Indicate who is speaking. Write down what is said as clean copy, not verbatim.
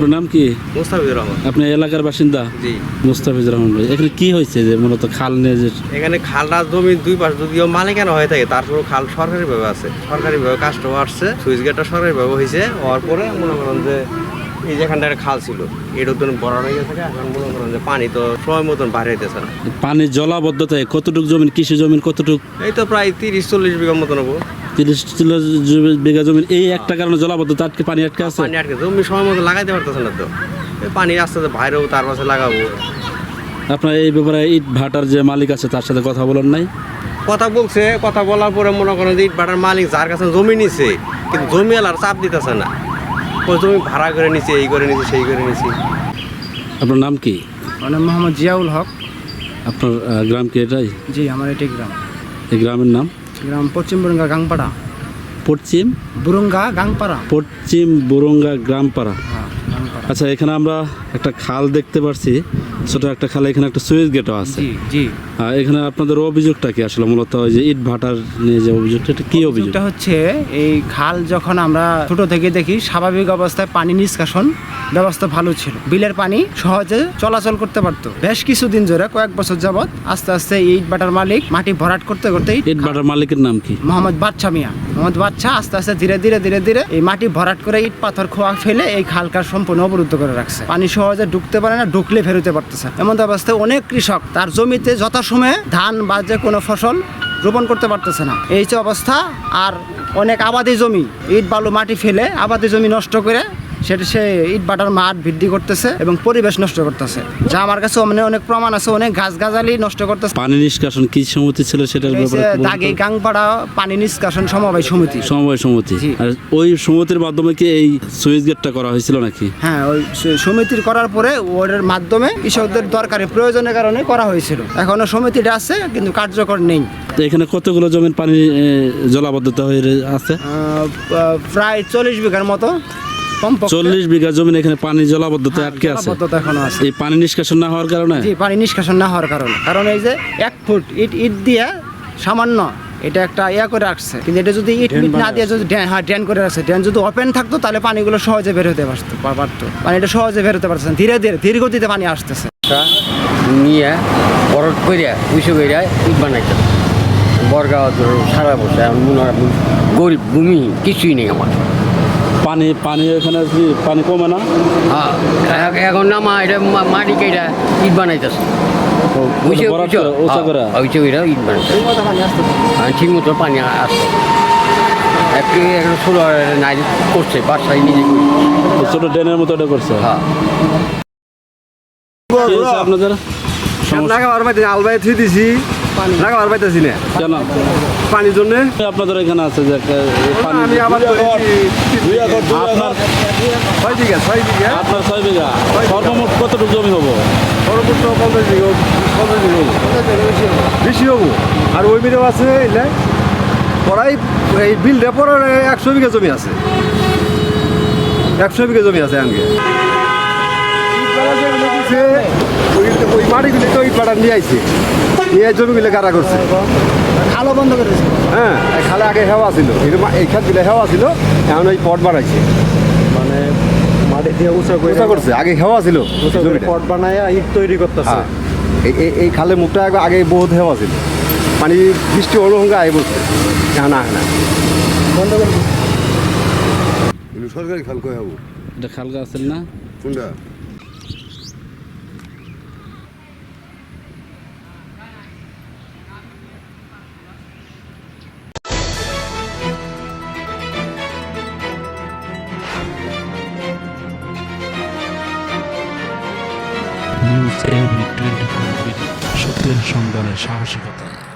Speaker 1: আপনার নাম কি?
Speaker 2: মুস্তাফিজুর রহমান।
Speaker 1: আপনি এলাকার বাসিন্দা?
Speaker 2: জি।
Speaker 1: মুস্তাফিজুর রহমান ভাই, এখানে কি হয়েছে যে মূলত খাল নিয়ে যে?
Speaker 2: এখানে খালটা জমির দুই পাশ যদিও মালিকানা হয়ে থাকে, তারপরেও খাল সরকারিভাবে আছে, সরকারিভাবে কাজটাও আসছে, সুইচ গেটটা সরকারিভাবে হয়েছে। হওয়ার পরে মনে করেন যে এই যেখানটা একটা খাল ছিল এটার জন্য বড় হয়ে গেছে, এখন মনে করেন যে পানি তো সময় মতন বাইরে হইতেছে না।
Speaker 1: পানির জলাবদ্ধতায় কতটুকু জমি, কৃষি জমি কতটুকু?
Speaker 2: এই তো প্রায় 30-40 বিঘা মতন হবো।
Speaker 1: 30 বিঘা জমি এই একটা কারণে জলাবদ্ধতা আটকে, পানি আটকে আছে।
Speaker 2: পানি আটকে জমি সময় মতো লাগাইতে পারতেছে না তো, এই পানি আস্তে আস্তে বাইরেও তার পাশে লাগাবো।
Speaker 1: আপনার এই ব্যাপারে ইট ভাটার যে মালিক আছে তার সাথে কথা বলেন নাই?
Speaker 2: কথা বলছে, কথা বলার পরে মনে করেন যে ইট ভাটার মালিক যার কাছে জমি নিছে, কিন্তু জমি আর চাপ দিতেছে না, ওই জমি ভাড়া করে নিছে, এই করে নিছে, সেই করে নিছে।
Speaker 1: আপনার নাম কি?
Speaker 3: আমার নাম মোহাম্মদ জিয়াউল হক।
Speaker 1: আপনার গ্রাম কি এটাই?
Speaker 3: জি, আমার এটাই গ্রাম।
Speaker 1: এই গ্রামের নাম?
Speaker 3: গ্রাম পশ্চিম বুরুঙ্গা গাংপাড়া।
Speaker 1: পশ্চিম
Speaker 3: বুরুঙ্গা গাংপাড়া।
Speaker 1: পশ্চিম বুরুঙ্গা গ্রামপাড়া।
Speaker 3: হ্যাঁ, গাংপাড়া।
Speaker 1: আচ্ছা, এখানে আমরা একটা খাল দেখতে পাচ্ছি, ছোট একটা খাল, এখানে একটা সুইচ গেটও আছে।
Speaker 3: জি জি।
Speaker 1: এখানে আপনাদের অভিযোগটা কি আসলে মূলত? ওই যে ইট ভাটার নিয়ে যে অভিযোগটা, এটা কি অভিযোগ?
Speaker 3: এটা হচ্ছে এই খাল যখন আমরা ছোট থেকে দেখি, স্বাভাবিক অবস্থায় পানি নিষ্কাশন ব্যবস্থা ভালো ছিল, বিলের পানি সহজে চলাচল করতে পারতো। বেশ কিছুদিন ধরে, কয়েক বছর যাবত আস্তে আস্তে ইট ভাটার মালিক মাটি ভরাট করতে করতে,
Speaker 1: ইট ভাটার মালিকের নাম কি?
Speaker 3: মোহাম্মদ বাদশা মিয়া। মোহাম্মদ বাদশা আস্তে আস্তে ধীরে ধীরে ধীরে ধীরে এই মাটি ভরাট করে ইট পাথর খোয়া ফেলে এই খালকার সম্পূর্ণ অবরুদ্ধ করে রাখছে। পানি সহজে ঢুকতে পারে না, ঢুকলে ফেরোতে পারতেছে। এমন অবস্থায় অনেক কৃষক তার জমিতে যথাসময়ে ধান বা যে কোনো ফসল রোপণ করতে পারতেছে না, এই যে অবস্থা। আর অনেক আবাদি জমি ইট বালু মাটি ফেলে আবাদি জমি নষ্ট করে সেটা সে ইট ভাটার মাঠ বৃদ্ধি করতেছে এবং পরিবেশ নষ্ট করতেছে, যা আমার কাছে অনেক প্রমাণ আছে। অনেক গাছগাছালি নষ্ট করতেছে।
Speaker 1: পানি নিষ্কাশন কি সমিতি ছিল সেটার ব্যাপারে?
Speaker 3: দাগি গাংপাড়া পানি নিষ্কাশন সমবায় সমিতি।
Speaker 1: সমবায় সমিতি। আর ওই সমিতির মাধ্যমে কি এই সুইচ গেটটা করা হয়েছিল নাকি?
Speaker 3: হ্যাঁ, ওই সমিতির করার পরে ওর মাধ্যমে কৃষকদের দরকারি প্রয়োজনের কারণে করা হয়েছিল। এখনো সমিতিটা আছে কিন্তু কার্যকর নেই।
Speaker 1: তো এখানে কতগুলো জমির পানি জলাবদ্ধতা হয়ে আছে?
Speaker 3: প্রায় 40 বিঘার মতো।
Speaker 1: 40 বিঘা জমি এখানে পানি জলাবদ্ধতা আটকে আছে। এই পানি নিষ্কাশন না হওয়ার কারণে?
Speaker 3: জি, পানি নিষ্কাশন না হওয়ার কারণে। কারণ এই যে 1 ফুট ইট দিয়ে সামান্য এটা একটা করে রাখছে, কিন্তু এটা যদি ইট না দিয়ে যদি ড্রেন করে রাখছে, ড্রেন যদি ওপেন থাকতো তাহলে পানিগুলো সহজে বের হতে পারতো। পানিটা সহজে বের হতে পারছে না, ধীরে ধীরে ধীর গতিতে পানি আসতেছে।
Speaker 4: নিয়ে বরফ করিয়া উইসে করিয়া ইট বানাইতে বর্গা সারা বসে গরিব ভূমি কিছুই নেই আমার।
Speaker 1: পানি পানি এখানে কি পানি কমে না?
Speaker 4: হ্যাঁ, এখন না মা এটা মাটি কেটা ইট বানাইতেছে, ইট বানাইছে ঠিক মতো পানি আসছে। একটু এখন ষোলো নাই করছে, বাসায় নিজে
Speaker 1: ছোট ড্রেনের মতো এটা করছে।
Speaker 4: হ্যাঁ,
Speaker 1: আপনাদের
Speaker 2: আলবাই থুই দিছি, লাগাবার পাইতেছি না
Speaker 1: কেন?
Speaker 2: পানির জন্য।
Speaker 1: আপনাদের এখানে আছে যে
Speaker 2: আমি আবার
Speaker 1: আপনার 6 বিঘা, সর্বমোট কতটুকু জমি হবো?
Speaker 2: সর্বোচ্চ 50 বিঘা, 50 বিঘা বেশি হবো। আর ওই বিঘা আছে পড়াই এই বিলটা পরে 100 বিঘা জমি আছে, 100 বিঘা জমি আছে। আনকে ওই মাটিগুলি তো ইট ভাটা নিয়ে আইছে, নিয়ে জমিগুলো গাড়া করছে,
Speaker 3: খালও বন্ধ করেছে।
Speaker 2: হ্যাঁ, খালে আগে হেওয়া ছিল, এই খাতগুলো হেওয়া ছিল, এখন ওই পট বানাইছে, মানে মাটি দিয়ে উঁচা করছে। আগে হেওয়া ছিল, পট বানায় ইট তৈরি করতেছে। এই খালে মুখটা আগে বহুত হেওয়া ছিল, পানি বৃষ্টি অনুভঙ্গা আগে বসছে, না না বন্ধ করে সরকারি খাল কয়ে হবো।
Speaker 1: এটা খাল গাছের না
Speaker 2: কোনটা?
Speaker 5: নিউজ এভরি 24 সত্যের সন্ধানে সাহসিকতা।